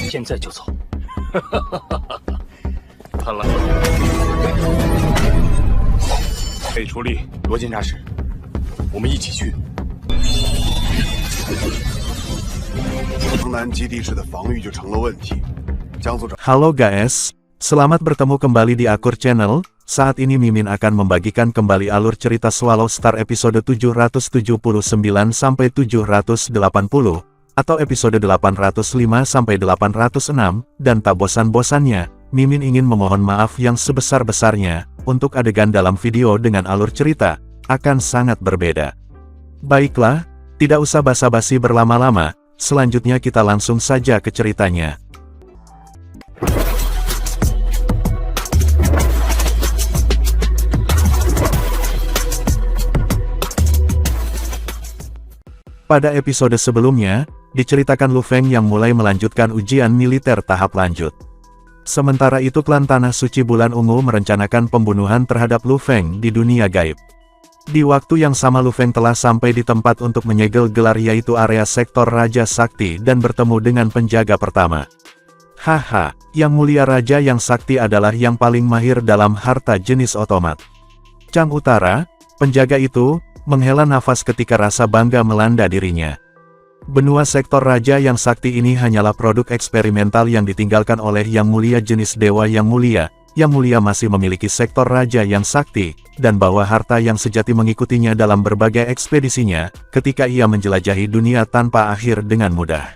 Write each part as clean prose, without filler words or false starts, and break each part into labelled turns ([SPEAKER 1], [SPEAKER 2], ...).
[SPEAKER 1] 现在就走。看来可以出力，罗监察使，我们一起去。
[SPEAKER 2] 城南基地市的防御就成了问题。江组长。
[SPEAKER 3] Halo guys, selamat bertemu kembali di Akur Channel. Saat ini Mimin akan membagikan kembali alur cerita Swallow Star episode 779 sampai 780 atau episode 805 sampai 806 dan tak bosan-bosannya. Mimin ingin memohon maaf yang sebesar-besarnya untuk adegan dalam video dengan alur cerita akan sangat berbeda. Baiklah, tidak usah basa-basi berlama-lama, selanjutnya kita langsung saja ke ceritanya. Pada episode sebelumnya, diceritakan Lu Feng yang mulai melanjutkan ujian militer tahap lanjut. Sementara itu klan Tanah Suci Bulan Ungu merencanakan pembunuhan terhadap Lu Feng di dunia gaib. Di waktu yang sama Lu Feng telah sampai di tempat untuk menyegel gelar yaitu area sektor Raja Sakti dan bertemu dengan penjaga pertama. Haha, Yang Mulia Raja yang Sakti adalah yang paling mahir dalam harta jenis otomat. Chang Utara, penjaga itu, menghela nafas ketika rasa bangga melanda dirinya. Benua sektor Raja yang Sakti ini hanyalah produk eksperimental yang ditinggalkan oleh Yang Mulia jenis Dewa Yang Mulia. Yang Mulia masih memiliki sektor Raja yang Sakti, dan bawa harta yang sejati mengikutinya dalam berbagai ekspedisinya, ketika ia menjelajahi dunia tanpa akhir dengan mudah.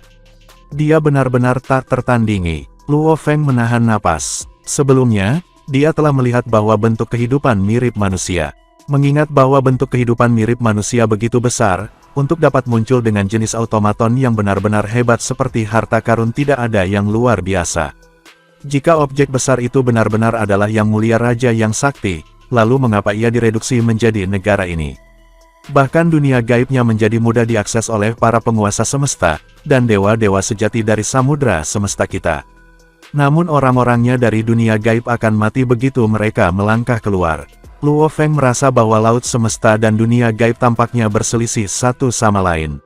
[SPEAKER 3] Dia benar-benar tak tertandingi. Luo Feng menahan napas. Sebelumnya, dia telah melihat bahwa bentuk kehidupan mirip manusia. Mengingat bahwa bentuk kehidupan mirip manusia begitu besar, untuk dapat muncul dengan jenis automaton yang benar-benar hebat seperti harta karun tidak ada yang luar biasa. Jika objek besar itu benar-benar adalah Yang Mulia Raja yang Sakti, lalu mengapa ia direduksi menjadi negara ini? Bahkan dunia gaibnya menjadi mudah diakses oleh para penguasa semesta, dan dewa-dewa sejati dari samudra semesta kita. Namun orang-orangnya dari dunia gaib akan mati begitu mereka melangkah keluar. Luo Feng merasa bahwa laut semesta dan dunia gaib tampaknya berselisih satu sama lain.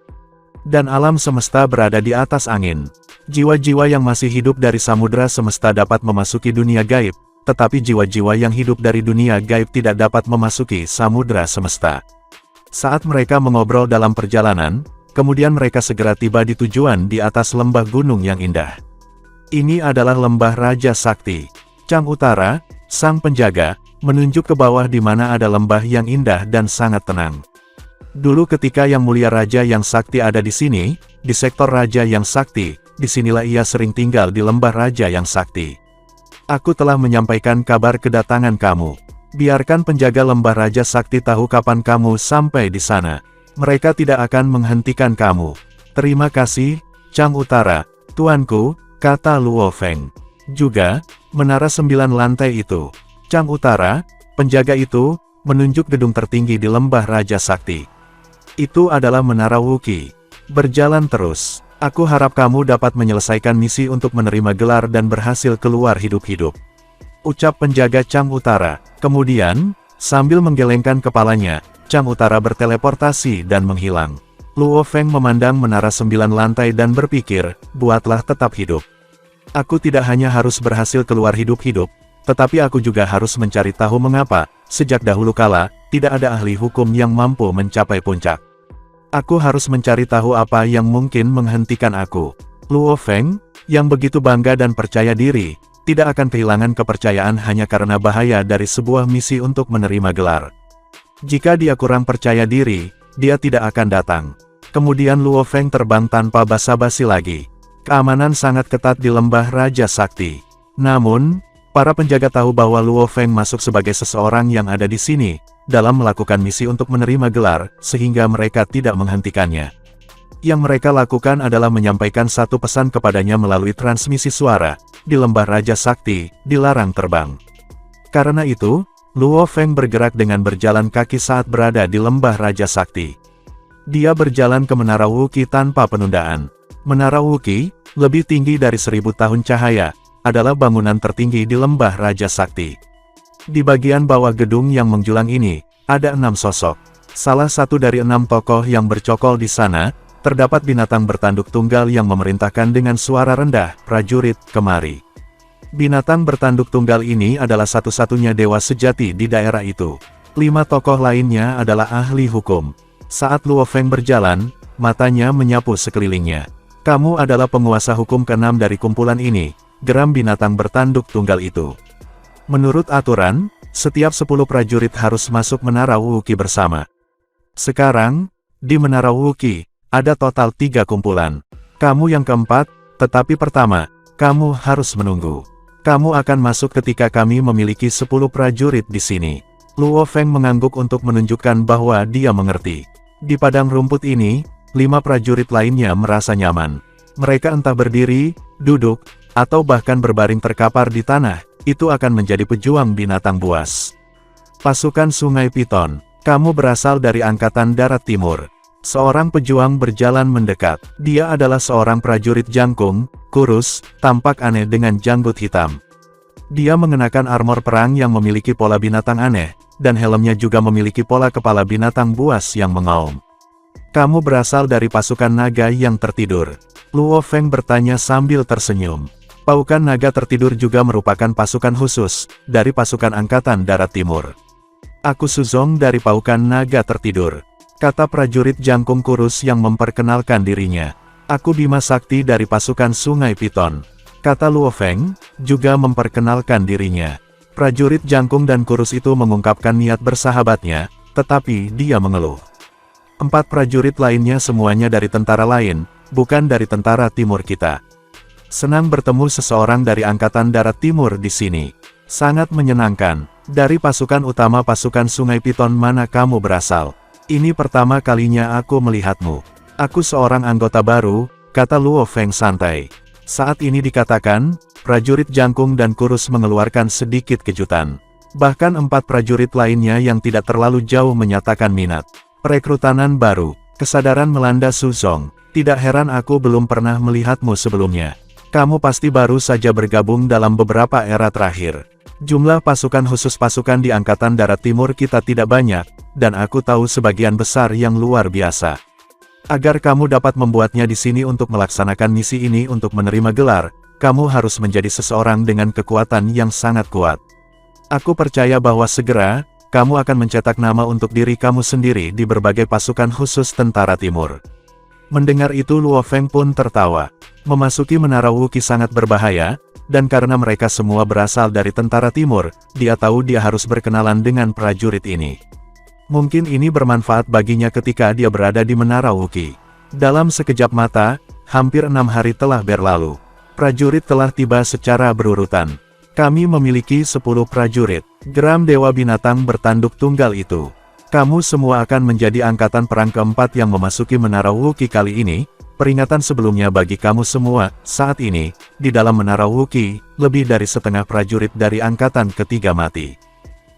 [SPEAKER 3] Dan alam semesta berada di atas angin. Jiwa-jiwa yang masih hidup dari samudra semesta dapat memasuki dunia gaib, tetapi jiwa-jiwa yang hidup dari dunia gaib tidak dapat memasuki samudra semesta. Saat mereka mengobrol dalam perjalanan, kemudian mereka segera tiba di tujuan di atas lembah gunung yang indah. Ini adalah lembah Raja Sakti. Chang Utara, sang penjaga, menunjuk ke bawah di mana ada lembah yang indah dan sangat tenang. Dulu ketika Yang Mulia Raja yang Sakti ada di sini, di sektor Raja yang Sakti, disinilah ia sering tinggal di lembah Raja yang Sakti. Aku telah menyampaikan kabar kedatangan kamu. Biarkan penjaga lembah Raja Sakti tahu kapan kamu sampai di sana. Mereka tidak akan menghentikan kamu. Terima kasih, Chang Utara, tuanku, kata Luo Feng. Juga, menara 9 lantai itu. Chang Utara, penjaga itu, menunjuk gedung tertinggi di lembah Raja Sakti. Itu adalah Menara Wuki. Berjalan terus. Aku harap kamu dapat menyelesaikan misi untuk menerima gelar dan berhasil keluar hidup-hidup. Ucap penjaga Chang Utara. Kemudian, sambil menggelengkan kepalanya, Chang Utara berteleportasi dan menghilang. Luo Feng memandang Menara 9 lantai dan berpikir, buatlah tetap hidup. Aku tidak hanya harus berhasil keluar hidup-hidup, tetapi aku juga harus mencari tahu mengapa, sejak dahulu kala, tidak ada ahli hukum yang mampu mencapai puncak. Aku harus mencari tahu apa yang mungkin menghentikan aku. Luo Feng, yang begitu bangga dan percaya diri, tidak akan kehilangan kepercayaan hanya karena bahaya dari sebuah misi untuk menerima gelar. Jika dia kurang percaya diri, dia tidak akan datang. Kemudian Luo Feng terbang tanpa basa-basi lagi. Keamanan sangat ketat di lembah Raja Sakti. Namun, para penjaga tahu bahwa Luo Feng masuk sebagai seseorang yang ada di sini, dalam melakukan misi untuk menerima gelar, sehingga mereka tidak menghentikannya. Yang mereka lakukan adalah menyampaikan satu pesan kepadanya melalui transmisi suara, di lembah Raja Sakti, dilarang terbang. Karena itu, Luo Feng bergerak dengan berjalan kaki saat berada di lembah Raja Sakti. Dia berjalan ke Menara Wuki tanpa penundaan. Menara Wuki, lebih tinggi dari 1000 tahun cahaya, adalah bangunan tertinggi di lembah Raja Sakti. Di bagian bawah gedung yang menjulang ini, ada 6 sosok. Salah satu dari 6 tokoh yang bercokol di sana, terdapat binatang bertanduk tunggal yang memerintahkan dengan suara rendah, "Prajurit, kemari." Binatang bertanduk tunggal ini adalah satu-satunya dewa sejati di daerah itu. 5 tokoh lainnya adalah ahli hukum. Saat Luo Feng berjalan, matanya menyapu sekelilingnya. "Kamu adalah penguasa hukum ke-6 dari kumpulan ini," geram binatang bertanduk tunggal itu. Menurut aturan, setiap 10 prajurit harus masuk Menara Wuki bersama. Sekarang, di Menara Wuki, ada total 3 kumpulan. Kamu yang keempat, tetapi pertama, kamu harus menunggu. Kamu akan masuk ketika kami memiliki 10 prajurit di sini. Luo Feng mengangguk untuk menunjukkan bahwa dia mengerti. Di padang rumput ini, 5 prajurit lainnya merasa nyaman. Mereka entah berdiri, duduk, atau bahkan berbaring terkapar di tanah, itu akan menjadi pejuang binatang buas. Pasukan Sungai Piton, kamu berasal dari Angkatan Darat Timur. Seorang pejuang berjalan mendekat. Dia adalah seorang prajurit jangkung, kurus, tampak aneh dengan janggut hitam. Dia mengenakan armor perang yang memiliki pola binatang aneh, dan helmnya juga memiliki pola kepala binatang buas yang mengaum. "Kamu berasal dari pasukan naga yang tertidur?" Luo Feng bertanya sambil tersenyum. Pasukan naga tertidur juga merupakan pasukan khusus, dari pasukan Angkatan Darat Timur. "Aku Suzong dari pasukan naga tertidur," kata prajurit jangkung kurus yang memperkenalkan dirinya. "Aku Bima Sakti dari pasukan Sungai Piton," kata Luo Feng, juga memperkenalkan dirinya. Prajurit jangkung dan kurus itu mengungkapkan niat bersahabatnya, tetapi dia mengeluh. 4 prajurit lainnya semuanya dari tentara lain, bukan dari tentara timur kita. "Senang bertemu seseorang dari Angkatan Darat Timur di sini. Sangat menyenangkan. Dari pasukan utama pasukan Sungai Piton mana kamu berasal? Ini pertama kalinya aku melihatmu. Aku seorang anggota baru," kata Luo Feng santai. Saat ini dikatakan, prajurit jangkung dan kurus mengeluarkan sedikit kejutan. Bahkan 4 prajurit lainnya yang tidak terlalu jauh menyatakan minat. Perekrutanan baru, kesadaran melanda Suzong. "Tidak heran aku belum pernah melihatmu sebelumnya. Kamu pasti baru saja bergabung dalam beberapa era terakhir. Jumlah pasukan khusus pasukan di Angkatan Darat Timur kita tidak banyak, dan aku tahu sebagian besar yang luar biasa. Agar kamu dapat membuatnya di sini untuk melaksanakan misi ini untuk menerima gelar, kamu harus menjadi seseorang dengan kekuatan yang sangat kuat. Aku percaya bahwa segera, kamu akan mencetak nama untuk diri kamu sendiri di berbagai pasukan khusus tentara timur." Mendengar itu Luo Feng pun tertawa. Memasuki Menara Wuki sangat berbahaya, dan karena mereka semua berasal dari tentara timur, dia tahu dia harus berkenalan dengan prajurit ini. Mungkin ini bermanfaat baginya ketika dia berada di Menara Wuki. Dalam sekejap mata, hampir 6 hari telah berlalu. Prajurit telah tiba secara berurutan. "Kami memiliki 10 prajurit," geram Dewa Binatang bertanduk tunggal itu. "Kamu semua akan menjadi angkatan perang keempat yang memasuki Menara Wuki kali ini. Peringatan sebelumnya bagi kamu semua, saat ini, di dalam Menara Wuki, lebih dari setengah prajurit dari angkatan ketiga mati.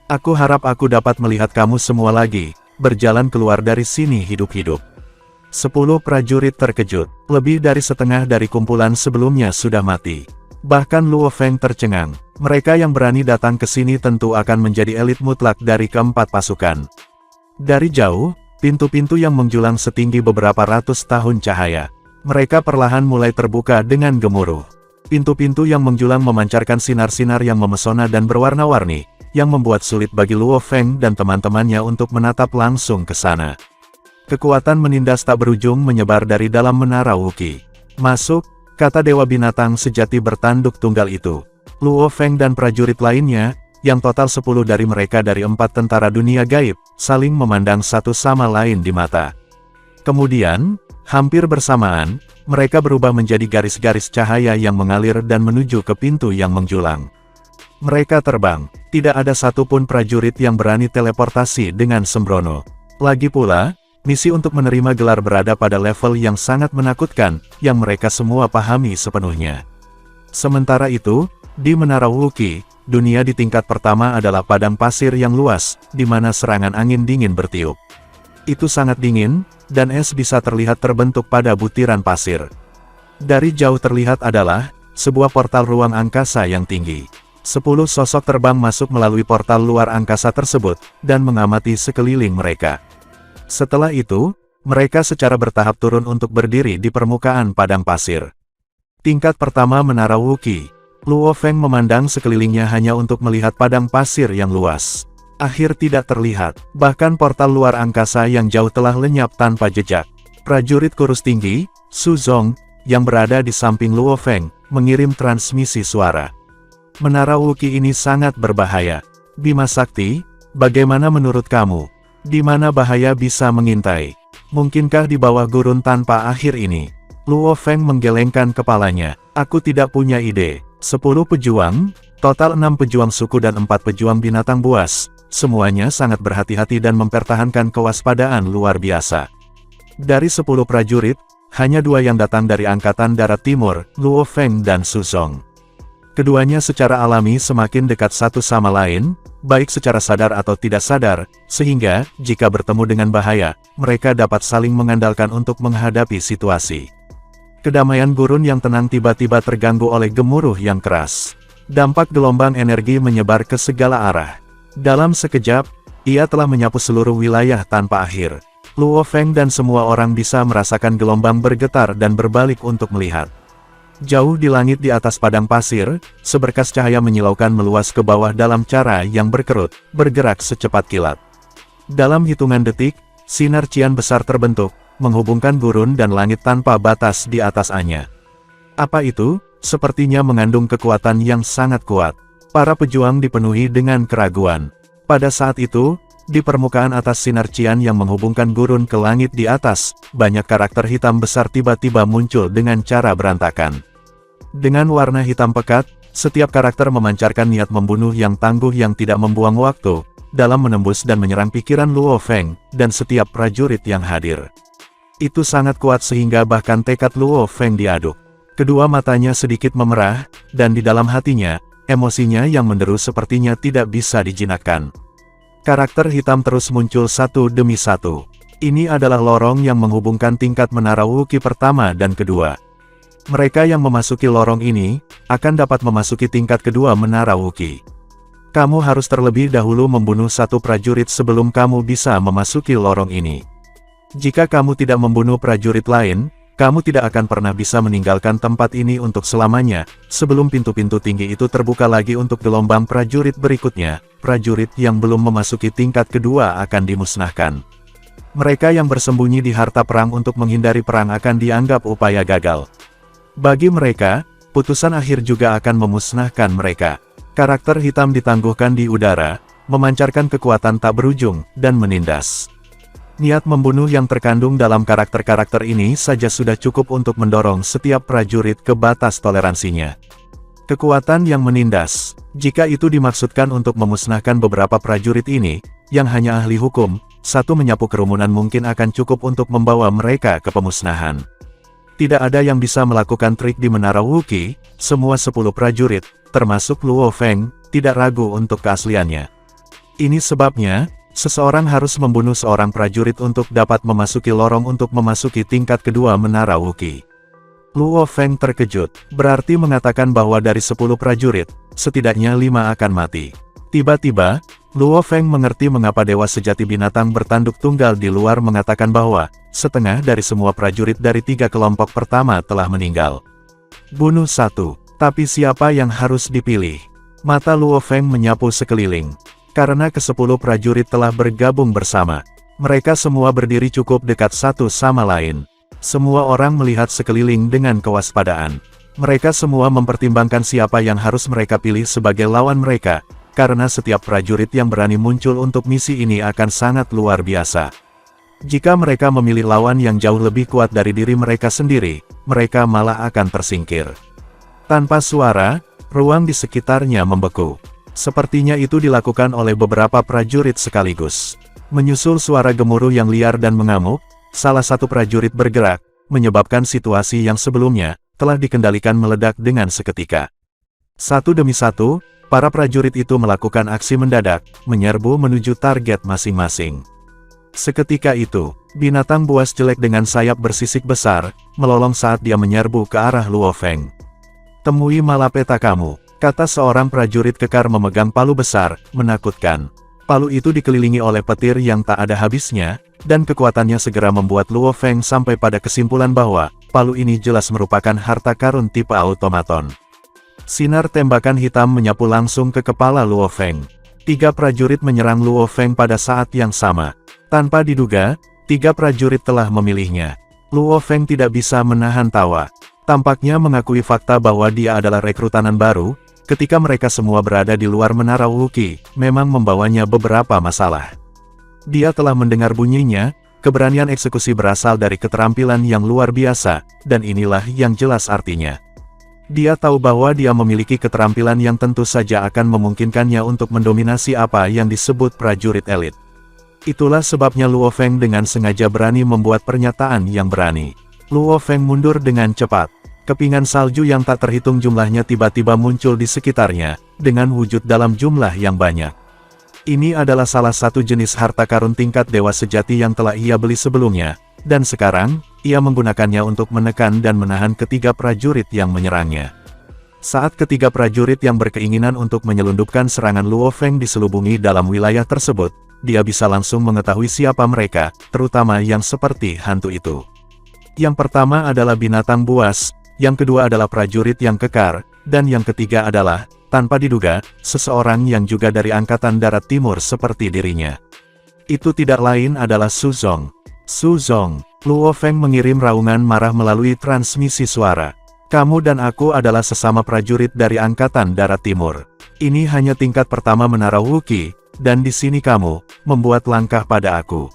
[SPEAKER 3] Aku harap aku dapat melihat kamu semua lagi, berjalan keluar dari sini hidup-hidup." 10 prajurit terkejut, lebih dari setengah dari kumpulan sebelumnya sudah mati. Bahkan Luo Feng tercengang, mereka yang berani datang ke sini tentu akan menjadi elit mutlak dari keempat pasukan. Dari jauh, pintu-pintu yang menjulang setinggi beberapa ratus tahun cahaya. Mereka perlahan mulai terbuka dengan gemuruh. Pintu-pintu yang menjulang memancarkan sinar-sinar yang memesona dan berwarna-warni, yang membuat sulit bagi Luo Feng dan teman-temannya untuk menatap langsung ke sana. Kekuatan menindas tak berujung menyebar dari dalam Menara Wuki. "Masuk," kata Dewa Binatang sejati bertanduk tunggal itu. Luo Feng dan prajurit lainnya, yang total 10 dari mereka dari 4 tentara dunia gaib, saling memandang satu sama lain di mata. Kemudian, hampir bersamaan, mereka berubah menjadi garis-garis cahaya yang mengalir dan menuju ke pintu yang menjulang. Mereka terbang, tidak ada satupun prajurit yang berani teleportasi dengan sembrono. Lagi pula, misi untuk menerima gelar berada pada level yang sangat menakutkan, yang mereka semua pahami sepenuhnya. Sementara itu, di Menara Wuki, dunia di tingkat pertama adalah padang pasir yang luas, di mana serangan angin dingin bertiup. Itu sangat dingin, dan es bisa terlihat terbentuk pada butiran pasir. Dari jauh terlihat adalah sebuah portal ruang angkasa yang tinggi. 10 sosok terbang masuk melalui portal luar angkasa tersebut, dan mengamati sekeliling mereka. Setelah itu, Mereka secara bertahap turun untuk berdiri di permukaan padang pasir. Tingkat pertama Menara Wookiee. Luo Feng memandang sekelilingnya hanya untuk melihat padang pasir yang luas. Akhir tidak terlihat, bahkan portal luar angkasa yang jauh telah lenyap tanpa jejak. Prajurit kurus tinggi, Su Zong, yang berada di samping Luo Feng, mengirim transmisi suara. Menara Wookiee ini sangat berbahaya. Bima Sakti, bagaimana menurut kamu? Di mana bahaya bisa mengintai? Mungkinkah di bawah gurun tanpa akhir ini? Luo Feng menggelengkan kepalanya. Aku tidak punya ide. 10 pejuang, total 6 pejuang suku dan 4 pejuang binatang buas. Semuanya sangat berhati-hati dan mempertahankan kewaspadaan luar biasa. Dari 10 prajurit, hanya 2 yang datang dari Angkatan Darat Timur, Luo Feng dan Su Zong. Keduanya secara alami semakin dekat satu sama lain, baik secara sadar atau tidak sadar, sehingga, jika bertemu dengan bahaya, mereka dapat saling mengandalkan untuk menghadapi situasi. Kedamaian gurun yang tenang tiba-tiba terganggu oleh gemuruh yang keras. Dampak gelombang energi menyebar ke segala arah. Dalam sekejap, ia telah menyapu seluruh wilayah tanpa akhir. Luo Feng dan semua orang bisa merasakan gelombang bergetar dan berbalik untuk melihat. Jauh di langit di atas padang pasir, seberkas cahaya menyilaukan meluas ke bawah dalam cara yang berkerut, bergerak secepat kilat. Dalam hitungan detik, sinar cian besar terbentuk, menghubungkan gurun dan langit tanpa batas di atasnya. Apa itu? Sepertinya mengandung kekuatan yang sangat kuat. Para pejuang dipenuhi dengan keraguan. Pada saat itu, di permukaan atas sinar cian yang menghubungkan gurun ke langit di atas, banyak karakter hitam besar tiba-tiba muncul dengan cara berantakan. Dengan warna hitam pekat, setiap karakter memancarkan niat membunuh yang tangguh yang tidak membuang waktu, dalam menembus dan menyerang pikiran Luo Feng, dan setiap prajurit yang hadir. Itu sangat kuat sehingga bahkan tekad Luo Feng diaduk. Kedua matanya sedikit memerah, dan di dalam hatinya, emosinya yang menderu sepertinya tidak bisa dijinakkan. Karakter hitam terus muncul satu demi satu. Ini adalah lorong yang menghubungkan tingkat Menara Wookiee pertama dan kedua. Mereka yang memasuki lorong ini, akan dapat memasuki tingkat kedua Menara Wookiee. Kamu harus terlebih dahulu membunuh satu prajurit sebelum kamu bisa memasuki lorong ini. Jika kamu tidak membunuh prajurit lain, kamu tidak akan pernah bisa meninggalkan tempat ini untuk selamanya, sebelum pintu-pintu tinggi itu terbuka lagi untuk gelombang prajurit berikutnya. Prajurit yang belum memasuki tingkat kedua akan dimusnahkan. Mereka yang bersembunyi di harta perang untuk menghindari perang akan dianggap upaya gagal. Bagi mereka, putusan akhir juga akan memusnahkan mereka. Karakter hitam ditangguhkan di udara, memancarkan kekuatan tak berujung, dan menindas. Niat membunuh yang terkandung dalam karakter-karakter ini saja sudah cukup untuk mendorong setiap prajurit ke batas toleransinya. Kekuatan yang menindas, jika itu dimaksudkan untuk memusnahkan beberapa prajurit ini, yang hanya ahli hukum, satu menyapu kerumunan mungkin akan cukup untuk membawa mereka ke pemusnahan. Tidak ada yang bisa melakukan trik di Menara Wookiee, semua 10 prajurit, termasuk Luo Feng, tidak ragu untuk keasliannya. Ini sebabnya, seseorang harus membunuh seorang prajurit untuk dapat memasuki lorong untuk memasuki tingkat kedua Menara Wookiee. Luo Feng terkejut, berarti mengatakan bahwa dari 10 prajurit, setidaknya 5 akan mati. Tiba-tiba, Luo Feng mengerti mengapa Dewa Sejati Binatang Bertanduk Tunggal di luar mengatakan bahwa, setengah dari semua prajurit dari 3 kelompok pertama telah meninggal. Bunuh satu, tapi siapa yang harus dipilih? Mata Luo Feng menyapu sekeliling. Karena ke-10 prajurit telah bergabung bersama. Mereka semua berdiri cukup dekat satu sama lain. Semua orang melihat sekeliling dengan kewaspadaan. Mereka semua mempertimbangkan siapa yang harus mereka pilih sebagai lawan mereka, karena setiap prajurit yang berani muncul untuk misi ini akan sangat luar biasa. Jika mereka memilih lawan yang jauh lebih kuat dari diri mereka sendiri, mereka malah akan tersingkir. Tanpa suara, ruang di sekitarnya membeku. Sepertinya itu dilakukan oleh beberapa prajurit sekaligus. Menyusul suara gemuruh yang liar dan mengamuk, salah satu prajurit bergerak, menyebabkan situasi yang sebelumnya telah dikendalikan meledak dengan seketika. Satu demi satu, para prajurit itu melakukan aksi mendadak, menyerbu menuju target masing-masing. Seketika itu, binatang buas jelek dengan sayap bersisik besar, melolong saat dia menyerbu ke arah Luo Feng. Temui malapeta kamu, kata seorang prajurit kekar memegang palu besar, menakutkan. Palu itu dikelilingi oleh petir yang tak ada habisnya, dan kekuatannya segera membuat Luo Feng sampai pada kesimpulan bahwa, palu ini jelas merupakan harta karun tipe automaton. Sinar tembakan hitam menyapu langsung ke kepala Luo Feng. 3 prajurit menyerang Luo Feng pada saat yang sama. Tanpa diduga, 3 prajurit telah memilihnya. Luo Feng tidak bisa menahan tawa. Tampaknya mengakui fakta bahwa dia adalah rekrutanan baru, ketika mereka semua berada di luar menara Wuki, memang membawanya beberapa masalah. Dia telah mendengar bunyinya, keberanian eksekusi berasal dari keterampilan yang luar biasa, dan inilah yang jelas artinya. Dia tahu bahwa dia memiliki keterampilan yang tentu saja akan memungkinkannya untuk mendominasi apa yang disebut prajurit elit. Itulah sebabnya Luo Feng dengan sengaja berani membuat pernyataan yang berani. Luo Feng mundur dengan cepat. Kepingan salju yang tak terhitung jumlahnya tiba-tiba muncul di sekitarnya, dengan wujud dalam jumlah yang banyak. Ini adalah salah satu jenis harta karun tingkat dewa sejati yang telah ia beli sebelumnya, dan sekarang, ia menggunakannya untuk menekan dan menahan ketiga prajurit yang menyerangnya. Saat ketiga prajurit yang berkeinginan untuk menyelundupkan serangan Luo Feng diselubungi dalam wilayah tersebut, dia bisa langsung mengetahui siapa mereka, terutama yang seperti hantu itu. Yang pertama adalah binatang buas, yang kedua adalah prajurit yang kekar, dan yang ketiga adalah, tanpa diduga, seseorang yang juga dari Angkatan Darat Timur seperti dirinya. Itu tidak lain adalah Su Zong. Su Zong, Luo Feng mengirim raungan marah melalui transmisi suara. Kamu dan aku adalah sesama prajurit dari Angkatan Darat Timur. Ini hanya tingkat pertama menara Wuki, dan di sini kamu membuat langkah pada aku.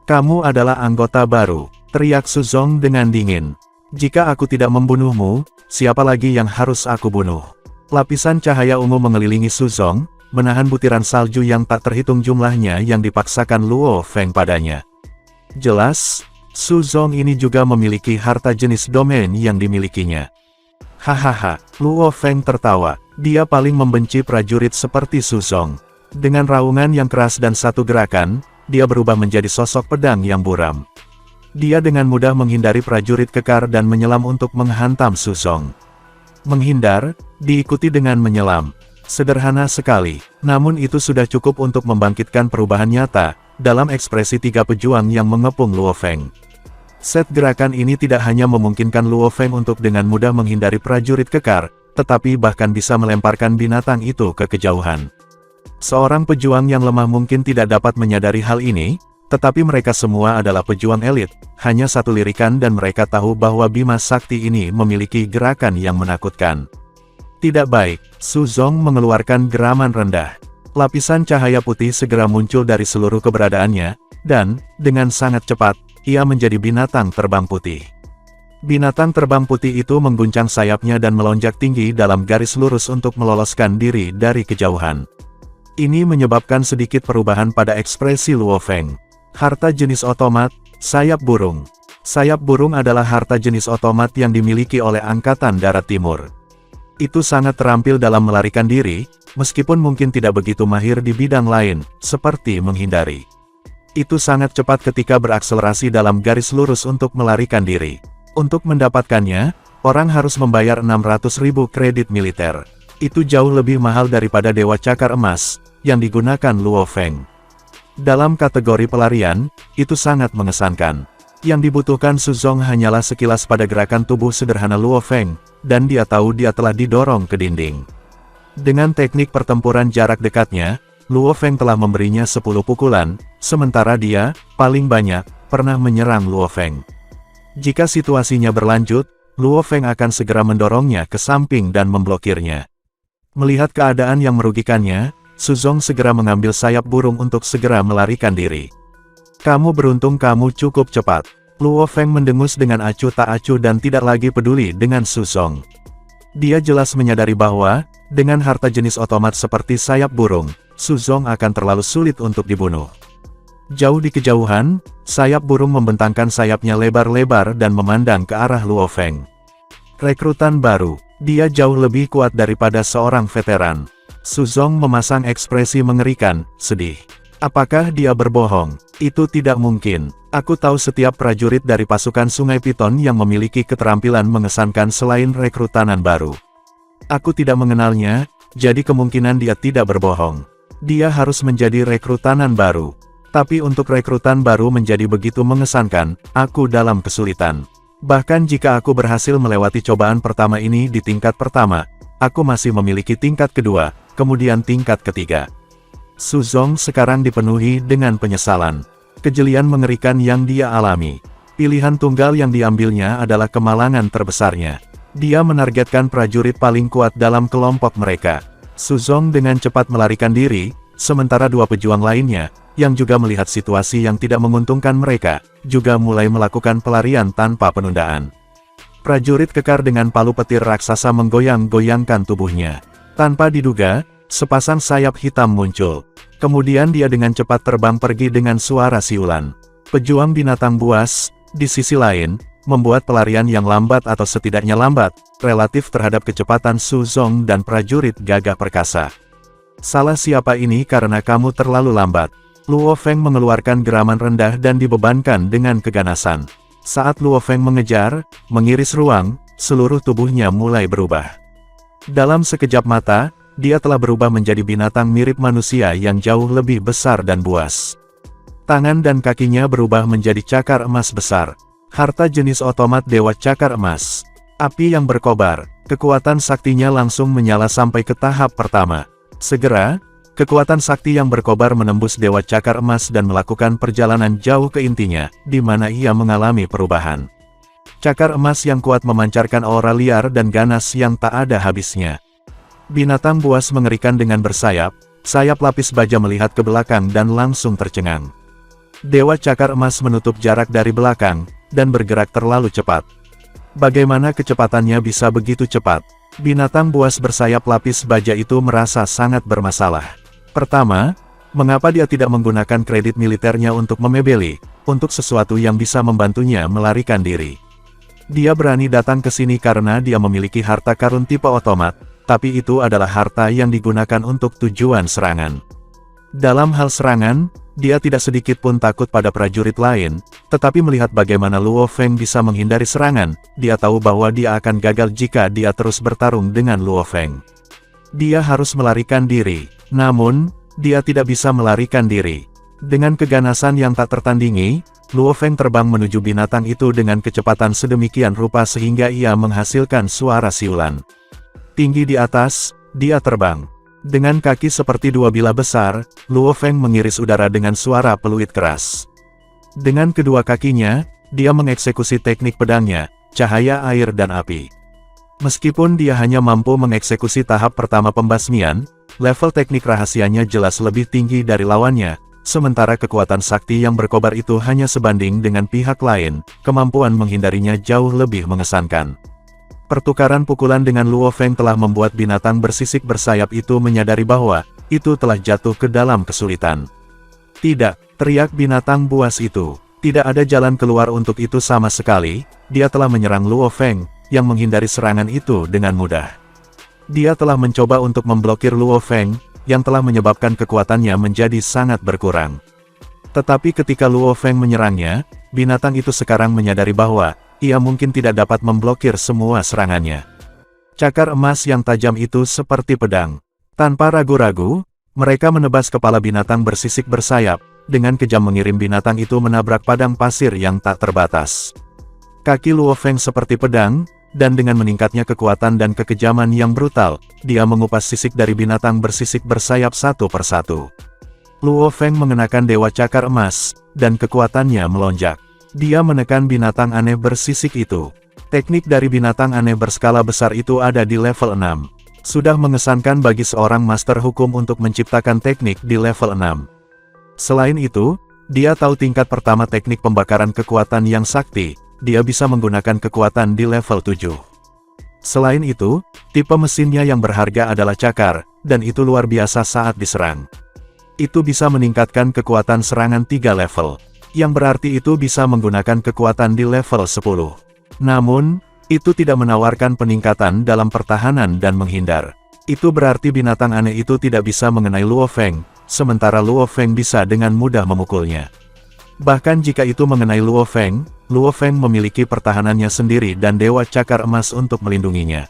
[SPEAKER 3] Kamu adalah anggota baru, teriak Su Zong dengan dingin. Jika aku tidak membunuhmu, siapa lagi yang harus aku bunuh? Lapisan cahaya ungu mengelilingi Su Zong, menahan butiran salju yang tak terhitung jumlahnya yang dipaksakan Luo Feng padanya. Jelas, Su Zong ini juga memiliki harta jenis domain yang dimilikinya. Hahaha, Luo Feng tertawa. Dia paling membenci prajurit seperti Su Zong. Dengan raungan yang keras dan satu gerakan, dia berubah menjadi sosok pedang yang buram. Dia dengan mudah menghindari prajurit kekar dan menyelam untuk menghantam Su Zong. Menghindar, diikuti dengan menyelam. Sederhana sekali, namun itu sudah cukup untuk membangkitkan perubahan nyata, dalam ekspresi 3 pejuang yang mengepung Luo Feng. Set gerakan ini tidak hanya memungkinkan Luo Feng untuk dengan mudah menghindari prajurit kekar, tetapi bahkan bisa melemparkan binatang itu ke kejauhan. Seorang pejuang yang lemah mungkin tidak dapat menyadari hal ini, tetapi mereka semua adalah pejuang elit, hanya satu lirikan dan mereka tahu bahwa Bima Sakti ini memiliki gerakan yang menakutkan. Tidak baik, Su Zong mengeluarkan geraman rendah. Lapisan cahaya putih segera muncul dari seluruh keberadaannya, dan, dengan sangat cepat, ia menjadi binatang terbang putih. Binatang terbang putih itu mengguncang sayapnya dan melonjak tinggi dalam garis lurus untuk meloloskan diri dari kejauhan. Ini menyebabkan sedikit perubahan pada ekspresi Luo Feng. Harta jenis otomat, sayap burung. Sayap burung adalah harta jenis otomat yang dimiliki oleh Angkatan Darat Timur. Itu sangat terampil dalam melarikan diri, meskipun mungkin tidak begitu mahir di bidang lain, seperti menghindari. Itu sangat cepat ketika berakselerasi dalam garis lurus untuk melarikan diri. Untuk mendapatkannya, orang harus membayar 600.000 kredit militer. Itu jauh lebih mahal daripada Dewa Cakar Emas, yang digunakan Luo Feng. Dalam kategori pelarian, itu sangat mengesankan. Yang dibutuhkan Su Zong hanyalah sekilas pada gerakan tubuh sederhana Luo Feng, dan dia tahu dia telah didorong ke dinding. Dengan teknik pertempuran jarak dekatnya, Luo Feng telah memberinya 10 pukulan, sementara dia, paling banyak, pernah menyerang Luo Feng. Jika situasinya berlanjut, Luo Feng akan segera mendorongnya ke samping dan memblokirnya. Melihat keadaan yang merugikannya, Su Zong segera mengambil sayap burung untuk segera melarikan diri. Kamu beruntung kamu cukup cepat. Luo Feng mendengus dengan acuh tak acuh dan tidak lagi peduli dengan Su Zong. Dia jelas menyadari bahwa, dengan harta jenis otomat seperti sayap burung, Su Zong akan terlalu sulit untuk dibunuh. Jauh di kejauhan, sayap burung membentangkan sayapnya lebar-lebar dan memandang ke arah Luo Feng. Rekrutan baru, dia jauh lebih kuat daripada seorang veteran. Su Zong memasang ekspresi mengerikan, sedih. Apakah dia berbohong? Itu tidak mungkin. Aku tahu setiap prajurit dari pasukan Sungai Piton yang memiliki keterampilan mengesankan selain rekrutanan baru. Aku tidak mengenalnya, jadi kemungkinan dia tidak berbohong. Dia harus menjadi rekrutan baru. Tapi untuk rekrutan baru menjadi begitu mengesankan, aku dalam kesulitan. Bahkan jika aku berhasil melewati cobaan pertama ini di tingkat pertama, aku masih memiliki tingkat kedua, kemudian tingkat ketiga. Su Zong sekarang dipenuhi dengan penyesalan. Kejelian mengerikan yang dia alami. Pilihan tunggal yang diambilnya adalah kemalangan terbesarnya. Dia menargetkan prajurit paling kuat dalam kelompok mereka. Su Zong dengan cepat melarikan diri, sementara dua pejuang lainnya, yang juga melihat situasi yang tidak menguntungkan mereka, juga mulai melakukan pelarian tanpa penundaan. Prajurit kekar dengan palu petir raksasa menggoyang-goyangkan tubuhnya. Tanpa diduga, sepasang sayap hitam muncul. Kemudian dia dengan cepat terbang pergi dengan suara siulan. Pejuang binatang buas, di sisi lain, membuat pelarian yang lambat atau setidaknya lambat, relatif terhadap kecepatan Su Zong dan prajurit gagah perkasa. Salah siapa ini karena kamu terlalu lambat. Luo Feng mengeluarkan geraman rendah dan dibebankan dengan keganasan. Saat Luo Feng mengejar, mengiris ruang, seluruh tubuhnya mulai berubah. Dalam sekejap mata, dia telah berubah menjadi binatang mirip manusia yang jauh lebih besar dan buas. Tangan dan kakinya berubah menjadi cakar emas besar. Harta jenis otomat Dewa Cakar Emas. Api yang berkobar, kekuatan saktinya langsung menyala sampai ke tahap pertama. Segera, kekuatan sakti yang berkobar menembus Dewa Cakar Emas dan melakukan perjalanan jauh ke intinya, di mana ia mengalami perubahan. Cakar emas yang kuat memancarkan aura liar dan ganas yang tak ada habisnya. Binatang buas mengerikan dengan bersayap, sayap lapis baja melihat ke belakang dan langsung tercengang. Dewa Cakar Emas menutup jarak dari belakang, dan bergerak terlalu cepat. Bagaimana kecepatannya bisa begitu cepat? Binatang buas bersayap lapis baja itu merasa sangat bermasalah. Pertama, mengapa dia tidak menggunakan kredit militernya untuk memebeli, untuk sesuatu yang bisa membantunya melarikan diri. Dia berani datang ke sini karena dia memiliki harta karun tipe otomat, tapi itu adalah harta yang digunakan untuk tujuan serangan. Dalam hal serangan, dia tidak sedikit pun takut pada prajurit lain, tetapi melihat bagaimana Luo Feng bisa menghindari serangan, dia tahu bahwa dia akan gagal jika dia terus bertarung dengan Luo Feng. Dia harus melarikan diri. Namun, dia tidak bisa melarikan diri. Dengan keganasan yang tak tertandingi, Luo Feng terbang menuju binatang itu dengan kecepatan sedemikian rupa sehingga ia menghasilkan suara siulan. Tinggi di atas, dia terbang. Dengan kaki seperti dua bilah besar, Luo Feng mengiris udara dengan suara peluit keras. Dengan kedua kakinya, dia mengeksekusi teknik pedangnya, cahaya air dan api. Meskipun dia hanya mampu mengeksekusi tahap pertama pembasmian, level teknik rahasianya jelas lebih tinggi dari lawannya, sementara kekuatan sakti yang berkobar itu hanya sebanding dengan pihak lain, kemampuan menghindarinya jauh lebih mengesankan. Pertukaran pukulan dengan Luo Feng telah membuat binatang bersisik bersayap itu menyadari bahwa itu telah jatuh ke dalam kesulitan. Tidak, teriak binatang buas itu. Tidak ada jalan keluar untuk itu sama sekali, dia telah menyerang Luo Feng, yang menghindari serangan itu dengan mudah. Dia telah mencoba untuk memblokir Luo Feng, yang telah menyebabkan kekuatannya menjadi sangat berkurang. Tetapi ketika Luo Feng menyerangnya, binatang itu sekarang menyadari bahwa ia mungkin tidak dapat memblokir semua serangannya. Cakar emas yang tajam itu seperti pedang. Tanpa ragu-ragu, mereka menebas kepala binatang bersisik bersayap, dengan kejam mengirim binatang itu menabrak padang pasir yang tak terbatas. Kaki Luo Feng seperti pedang, dan dengan meningkatnya kekuatan dan kekejaman yang brutal, dia mengupas sisik dari binatang bersisik bersayap satu persatu. Luo Feng mengenakan Dewa Cakar Emas, dan kekuatannya melonjak. Dia menekan binatang aneh bersisik itu. Teknik dari binatang aneh berskala besar itu ada di level 6. Sudah mengesankan bagi seorang master hukum untuk menciptakan teknik di level 6. Selain itu, dia tahu tingkat pertama teknik pembakaran kekuatan yang sakti, dia bisa menggunakan kekuatan di level 7. Selain itu, tipe mesinnya yang berharga adalah cakar, dan itu luar biasa saat diserang. Itu bisa meningkatkan kekuatan serangan 3 level, yang berarti itu bisa menggunakan kekuatan di level 10. Namun, itu tidak menawarkan peningkatan dalam pertahanan dan menghindar. Itu berarti binatang aneh itu tidak bisa mengenai Luo Feng, sementara Luo Feng bisa dengan mudah memukulnya. Bahkan jika itu mengenai Luo Feng memiliki pertahanannya sendiri dan Dewa Cakar Emas untuk melindunginya.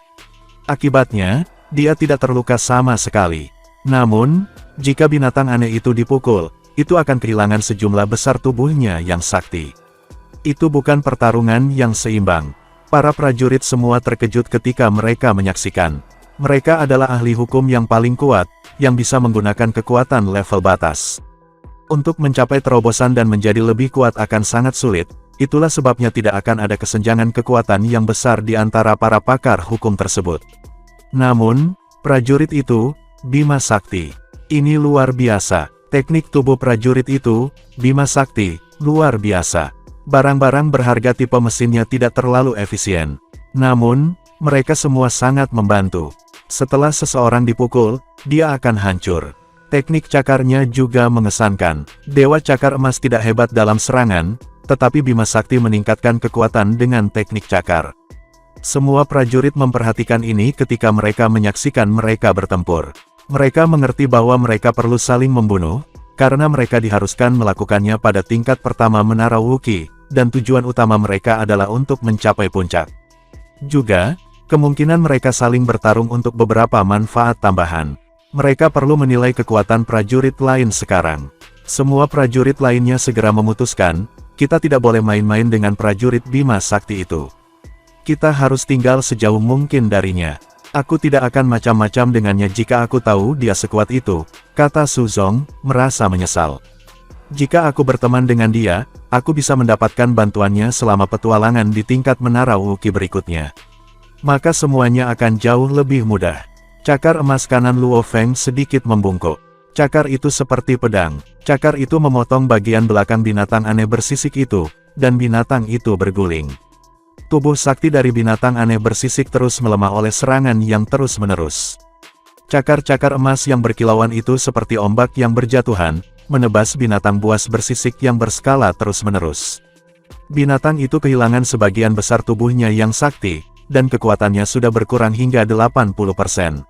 [SPEAKER 3] Akibatnya, dia tidak terluka sama sekali. Namun, jika binatang aneh itu dipukul, itu akan kehilangan sejumlah besar tubuhnya yang sakti. Itu bukan pertarungan yang seimbang. Para prajurit semua terkejut ketika mereka menyaksikan. Mereka adalah ahli hukum yang paling kuat, yang bisa menggunakan kekuatan level batas. Untuk mencapai terobosan dan menjadi lebih kuat akan sangat sulit, itulah sebabnya tidak akan ada kesenjangan kekuatan yang besar di antara para pakar hukum tersebut. Namun, prajurit itu, Bima Sakti. Ini luar biasa. Teknik tubuh prajurit itu, Bima Sakti, luar biasa. Barang-barang berharga tipe mesinnya tidak terlalu efisien. Namun, mereka semua sangat membantu. Setelah seseorang dipukul, dia akan hancur. Teknik cakarnya juga mengesankan. Dewa Cakar Emas tidak hebat dalam serangan, tetapi Bima Sakti meningkatkan kekuatan dengan teknik cakar. Semua prajurit memperhatikan ini ketika mereka menyaksikan mereka bertempur. Mereka mengerti bahwa mereka perlu saling membunuh, karena mereka diharuskan melakukannya pada tingkat pertama Menara Wookiee, dan tujuan utama mereka adalah untuk mencapai puncak. Juga, kemungkinan mereka saling bertarung untuk beberapa manfaat tambahan. Mereka perlu menilai kekuatan prajurit lain sekarang. Semua prajurit lainnya segera memutuskan, kita tidak boleh main-main dengan prajurit Bima Sakti itu. Kita harus tinggal sejauh mungkin darinya. Aku tidak akan macam-macam dengannya jika aku tahu dia sekuat itu, kata Su Zong, merasa menyesal. Jika aku berteman dengan dia, aku bisa mendapatkan bantuannya selama petualangan di tingkat Menara Wookiee berikutnya. Maka semuanya akan jauh lebih mudah. Cakar emas kanan Luo Feng sedikit membungkuk. Cakar itu seperti pedang. Cakar itu memotong bagian belakang binatang aneh bersisik itu, dan binatang itu berguling. Tubuh sakti dari binatang aneh bersisik terus melemah oleh serangan yang terus-menerus. Cakar-cakar emas yang berkilauan itu seperti ombak yang berjatuhan, menebas binatang buas bersisik yang berskala terus-menerus. Binatang itu kehilangan sebagian besar tubuhnya yang sakti, dan kekuatannya sudah berkurang hingga 80%.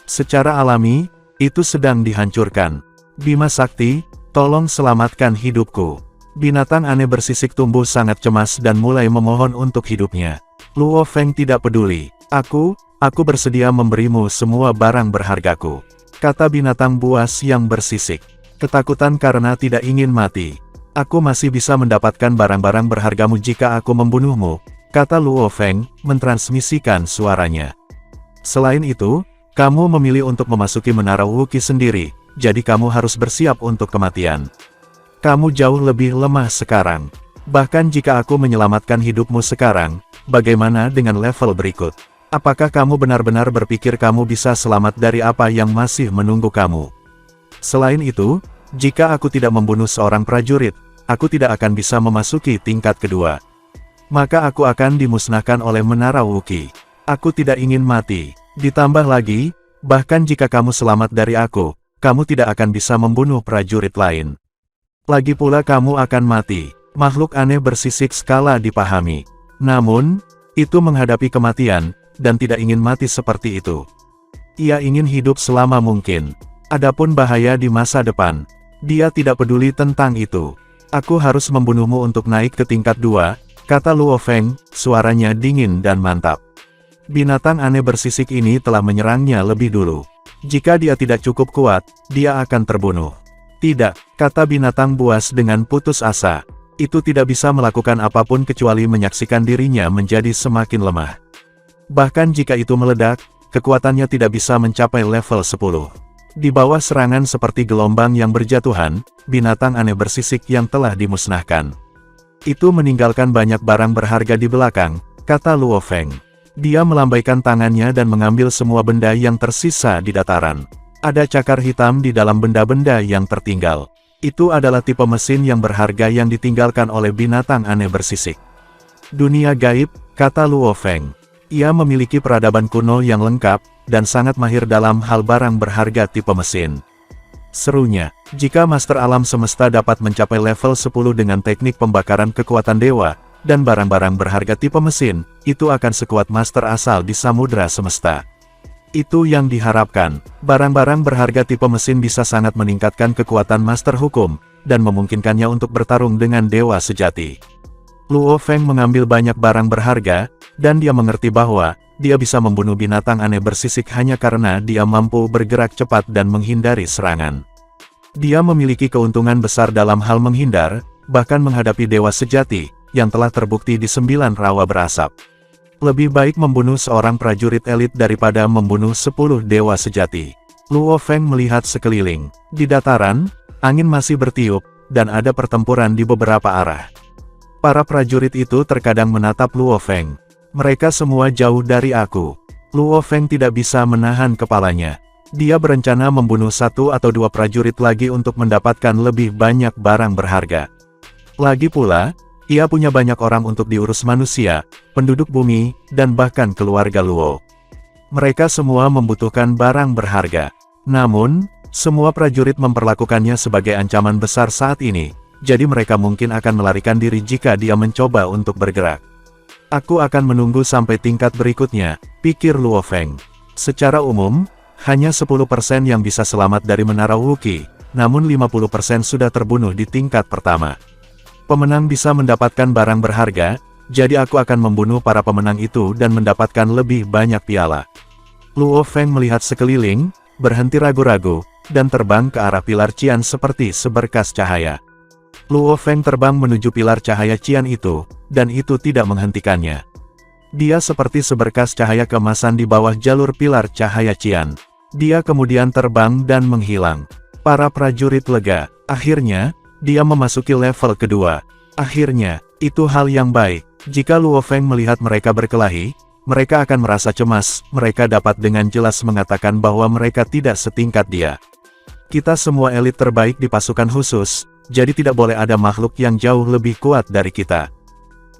[SPEAKER 3] Secara alami, itu sedang dihancurkan. Bima Sakti, tolong selamatkan hidupku. Binatang aneh bersisik tumbuh sangat cemas dan mulai memohon untuk hidupnya. Luo Feng tidak peduli. Aku bersedia memberimu semua barang berhargaku, kata binatang buas yang bersisik. Ketakutan karena tidak ingin mati. Aku masih bisa mendapatkan barang-barang berhargamu jika aku membunuhmu, kata Luo Feng, mentransmisikan suaranya. Selain itu, kamu memilih untuk memasuki Menara Wookiee sendiri, jadi kamu harus bersiap untuk kematian. Kamu jauh lebih lemah sekarang. Bahkan jika aku menyelamatkan hidupmu sekarang, bagaimana dengan level berikut? Apakah kamu benar-benar berpikir kamu bisa selamat dari apa yang masih menunggu kamu? Selain itu, jika aku tidak membunuh seorang prajurit, aku tidak akan bisa memasuki tingkat kedua. Maka aku akan dimusnahkan oleh Menara Wookiee. Aku tidak ingin mati. Ditambah lagi, bahkan jika kamu selamat dari aku, kamu tidak akan bisa membunuh prajurit lain. Lagi pula kamu akan mati. Makhluk aneh bersisik skala dipahami. Namun, itu menghadapi kematian, dan tidak ingin mati seperti itu. Ia ingin hidup selama mungkin. Adapun bahaya di masa depan, dia tidak peduli tentang itu. Aku harus membunuhmu untuk naik ke tingkat 2, kata Luo Feng, suaranya dingin dan mantap. Binatang aneh bersisik ini telah menyerangnya lebih dulu. Jika dia tidak cukup kuat, dia akan terbunuh. Tidak, kata binatang buas dengan putus asa. Itu tidak bisa melakukan apapun kecuali menyaksikan dirinya menjadi semakin lemah. Bahkan jika itu meledak, kekuatannya tidak bisa mencapai level 10. Di bawah serangan seperti gelombang yang berjatuhan, binatang aneh bersisik yang telah dimusnahkan. Itu meninggalkan banyak barang berharga di belakang, kata Luo Feng. Dia melambaikan tangannya dan mengambil semua benda yang tersisa di dataran. Ada cakar hitam di dalam benda-benda yang tertinggal. Itu adalah tipe mesin yang berharga yang ditinggalkan oleh binatang aneh bersisik. Dunia gaib, kata Luo Feng. Ia memiliki peradaban kuno yang lengkap, dan sangat mahir dalam hal barang berharga tipe mesin. Serunya, jika Master Alam Semesta dapat mencapai level 10 dengan teknik pembakaran kekuatan dewa, dan barang-barang berharga tipe mesin, itu akan sekuat Master asal di Samudra Semesta. Itu yang diharapkan. Barang-barang berharga tipe mesin bisa sangat meningkatkan kekuatan Master Hukum, dan memungkinkannya untuk bertarung dengan dewa sejati. Luo Feng mengambil banyak barang berharga, dan dia mengerti bahwa, dia bisa membunuh binatang aneh bersisik hanya karena dia mampu bergerak cepat dan menghindari serangan. Dia memiliki keuntungan besar dalam hal menghindar, bahkan menghadapi dewa sejati, yang telah terbukti di 9 rawa berasap. Lebih baik membunuh seorang prajurit elit daripada membunuh 10 dewa sejati. Luo Feng melihat sekeliling. Di dataran, angin masih bertiup, dan ada pertempuran di beberapa arah. Para prajurit itu terkadang menatap Luo Feng. Mereka semua jauh dari aku. Luo Feng tidak bisa menahan kepalanya. Dia berencana membunuh 1 atau 2 prajurit lagi untuk mendapatkan lebih banyak barang berharga. Lagi pula, ia punya banyak orang untuk diurus manusia, penduduk bumi, dan bahkan keluarga Luo. Mereka semua membutuhkan barang berharga. Namun, semua prajurit memperlakukannya sebagai ancaman besar saat ini, jadi mereka mungkin akan melarikan diri jika dia mencoba untuk bergerak. Aku akan menunggu sampai tingkat berikutnya, pikir Luo Feng. Secara umum, hanya 10% yang bisa selamat dari Menara Wuqi, namun 50% sudah terbunuh di tingkat pertama. Pemenang bisa mendapatkan barang berharga, jadi aku akan membunuh para pemenang itu dan mendapatkan lebih banyak piala. Luo Feng melihat sekeliling, berhenti ragu-ragu, dan terbang ke arah pilar Qian seperti seberkas cahaya. Luo Feng terbang menuju pilar cahaya Qian itu, dan itu tidak menghentikannya. Dia seperti seberkas cahaya keemasan di bawah jalur pilar cahaya Qian. Dia kemudian terbang dan menghilang. Para prajurit lega. Akhirnya, dia memasuki level kedua. Akhirnya, itu hal yang baik. Jika Luo Feng melihat mereka berkelahi, mereka akan merasa cemas. Mereka dapat dengan jelas mengatakan bahwa mereka tidak setingkat dia. Kita semua elit terbaik di pasukan khusus, jadi tidak boleh ada makhluk yang jauh lebih kuat dari kita.